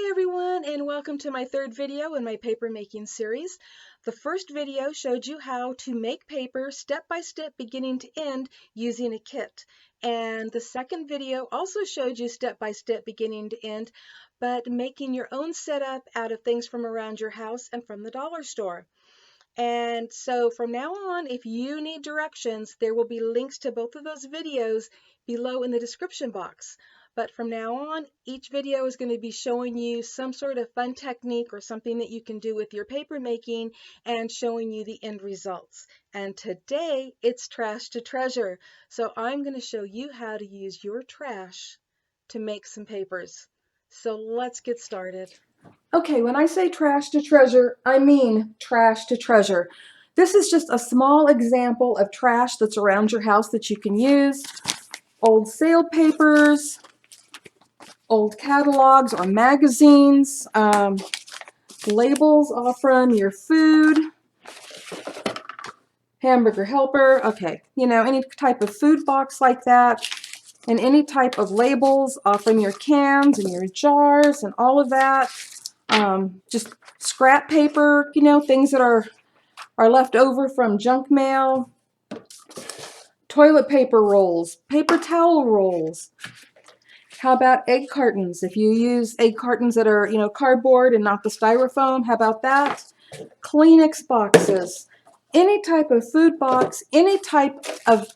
Hi everyone, and welcome to my third video in my paper making series. The first video showed you how to make paper step by step beginning to end using a kit. And the second video also showed you step by step beginning to end, but making your own setup out of things from around your house and from the dollar store. And so from now on, if you need directions, there will be links to both of those videos below in the description box. But from now on, each video is going to be showing you some sort of fun technique or something that you can do with your paper making and showing you the end results. And today it's trash to treasure. So I'm going to show you how to use your trash to make some papers. So let's get started. Okay, when I say trash to treasure, I mean trash to treasure. This is just a small example of trash that's around your house that you can use. Old sale papers, old catalogs or magazines, labels off from your food, hamburger helper, okay, any type of food box like that, and any type of labels off from your cans and your jars and all of that. Just scrap paper, things that are left over from junk mail, toilet paper rolls, paper towel rolls. How about egg cartons? If you use egg cartons that are, cardboard and not the styrofoam, how about that? Kleenex boxes, any type of food box, any type of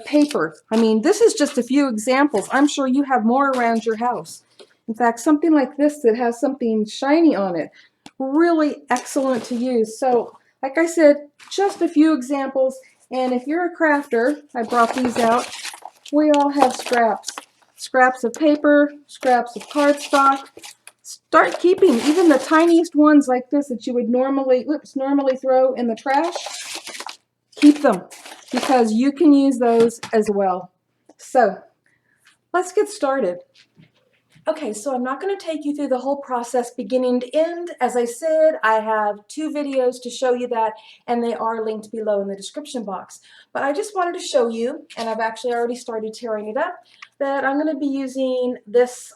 paper. I mean, this is just a few examples. I'm sure you have more around your house. In fact, something like this that has something shiny on it, really excellent to use. So, like I said, just a few examples. And if you're a crafter, I brought these out. We all have scraps. Scraps of paper, scraps of cardstock. Start keeping even the tiniest ones like this that you would normally throw in the trash. Keep them because you can use those as well. So let's get started. Okay, so I'm not going to take you through the whole process beginning to end. As I said, I have 2 videos to show you that, and they are linked below in the description box. But I just wanted to show you, and I've actually already started tearing it up, that I'm going to be using this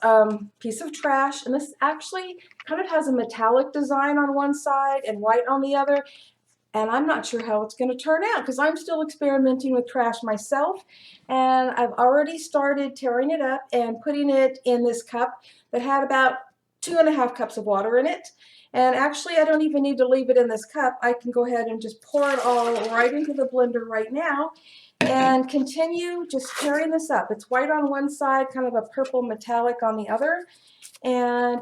piece of trash, and this actually kind of has a metallic design on one side and white on the other. And I'm not sure how it's going to turn out because I'm still experimenting with trash myself. And I've already started tearing it up and putting it in this cup that had about 2.5 cups of water in it. And actually, I don't even need to leave it in this cup. I can go ahead and just pour it all right into the blender right now and continue just tearing this up. It's white on one side, kind of a purple metallic on the other. And,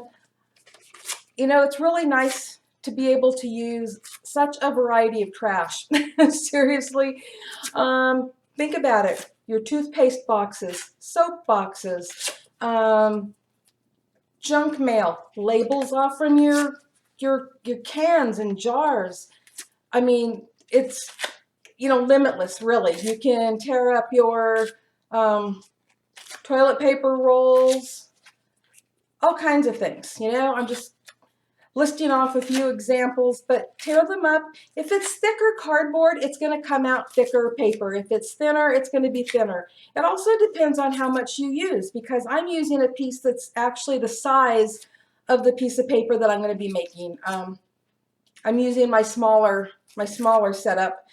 it's really nice to be able to use such a variety of trash. Seriously, think about it. Your toothpaste boxes, soap boxes, junk mail, labels off from your cans and jars. I mean, it's limitless, really. You can tear up your toilet paper rolls, all kinds of things. I'm just listing off a few examples, but tear them up. If it's thicker cardboard, it's going to come out thicker paper. If it's thinner, it's going to be thinner. It also depends on how much you use, because I'm using a piece that's actually the size of the piece of paper that I'm going to be making. I'm using my smaller setup.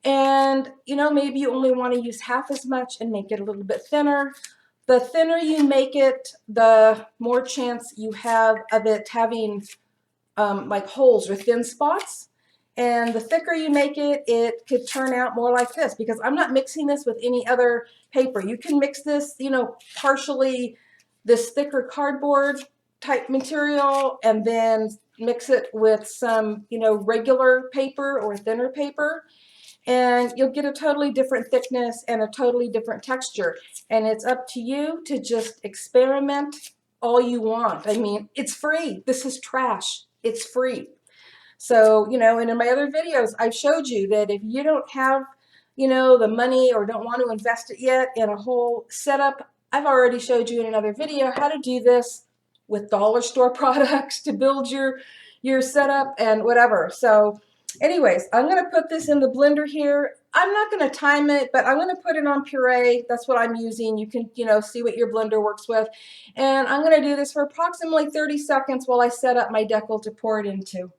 And, maybe you only want to use half as much and make it a little bit thinner. The thinner you make it, the more chance you have of it having like holes or thin spots. And the thicker you make it, it could turn out more like this, because I'm not mixing this with any other paper. You can mix this, partially this thicker cardboard type material and then mix it with some, regular paper or thinner paper, and you'll get a totally different thickness and a totally different texture. And it's up to you to just experiment all you want. I mean, it's free. This is trash. It's free. So, and in my other videos, I've showed you that if you don't have, the money or don't want to invest it yet in a whole setup, I've already showed you in another video how to do this with dollar store products to build your setup and whatever. So, Anyways, I'm going to put this in the blender here. I'm not going to time it, but I'm going to put it on puree. That's what I'm using. You can, see what your blender works with. And I'm going to do this for approximately 30 seconds while I set up my decal to pour it into.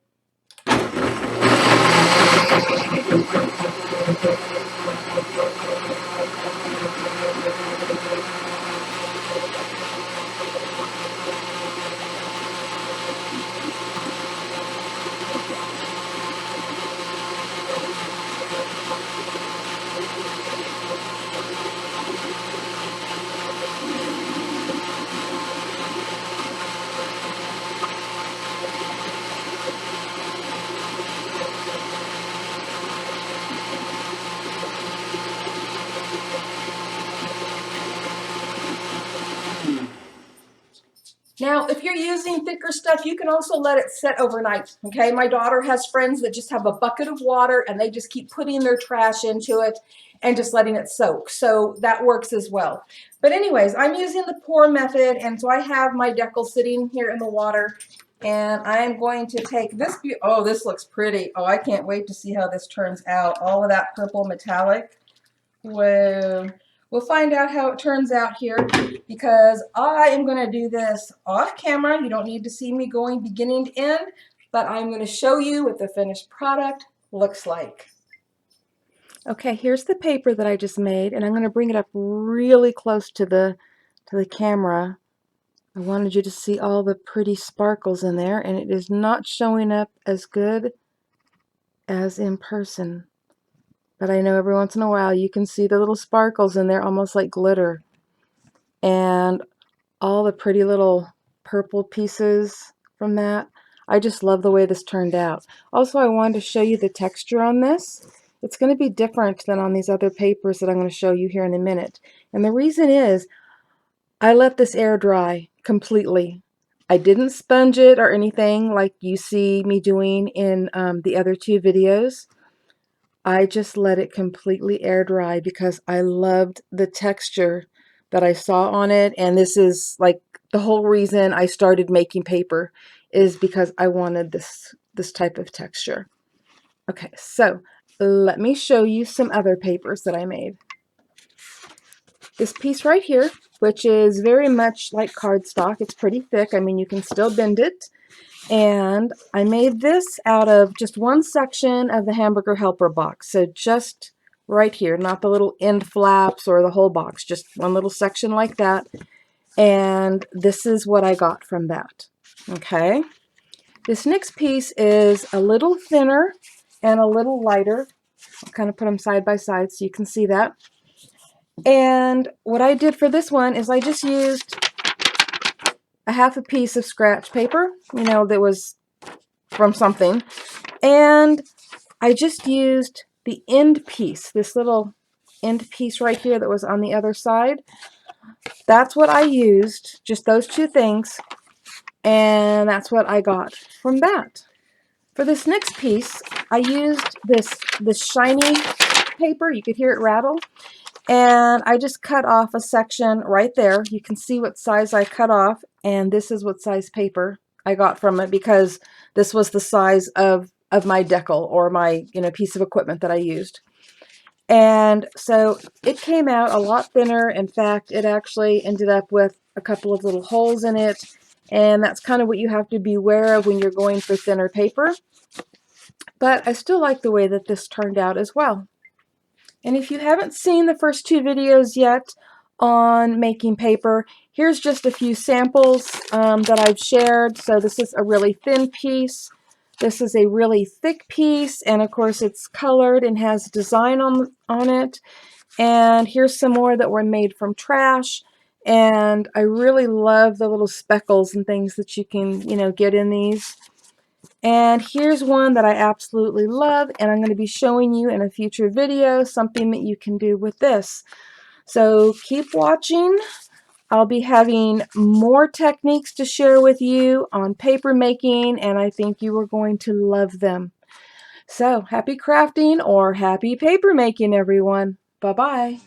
Now, if you're using thicker stuff, you can also let it set overnight, okay? My daughter has friends that just have a bucket of water and they just keep putting their trash into it and just letting it soak. So that works as well. But anyways, I'm using the pour method, and so I have my decal sitting here in the water, and I'm going to take this. Oh, this looks pretty. Oh, I can't wait to see how this turns out. All of that purple metallic. Whoa. We'll find out how it turns out here, because I am going to do this off camera. You don't need to see me going beginning to end, but I'm going to show you what the finished product looks like. Okay, here's the paper that I just made, and I'm going to bring it up really close to the camera. I wanted you to see all the pretty sparkles in there, and it is not showing up as good as in person. But I know every once in a while you can see the little sparkles in there, almost like glitter. And all the pretty little purple pieces from that. I just love the way this turned out. Also, I wanted to show you the texture on this. It's going to be different than on these other papers that I'm going to show you here in a minute. And the reason is, I let this air dry completely. I didn't sponge it or anything like you see me doing in the other two videos. I just let it completely air dry because I loved the texture that I saw on it. And this is like the whole reason I started making paper, is because I wanted this type of texture. Okay, so let me show you some other papers that I made. This piece right here, which is very much like cardstock. It's pretty thick. I mean, you can still bend it. And I made this out of just one section of the hamburger helper box. So just right here, not the little end flaps or the whole box, just one little section like that. And this is what I got from that. Okay. This next piece is a little thinner and a little lighter. I'll kind of put them side by side so you can see that. And what I did for this one is I just used a half a piece of scratch paper, that was from something. And I just used the end piece, this little end piece right here that was on the other side. That's what I used, just those two things. And that's what I got from that. For this next piece, I used this shiny paper. You could hear it rattle. And I just cut off a section right there. You can see what size I cut off, and this is what size paper I got from it, because this was the size of my decal, or my piece of equipment that I used. And so it came out a lot thinner. In fact, it actually ended up with a couple of little holes in it, and that's kind of what you have to be aware of when you're going for thinner paper. But I still like the way that this turned out as well. And if you haven't seen the first two videos yet on making paper, here's just a few samples that I've shared. So this is a really thin piece. This is a really thick piece, and of course it's colored and has design on it. And here's some more that were made from trash. And I really love the little speckles and things that you can, get in these. And here's one that I absolutely love, and I'm going to be showing you in a future video something that you can do with this. So keep watching. I'll be having more techniques to share with you on paper making, and I think you are going to love them. So happy crafting, or happy paper making, everyone. Bye-bye.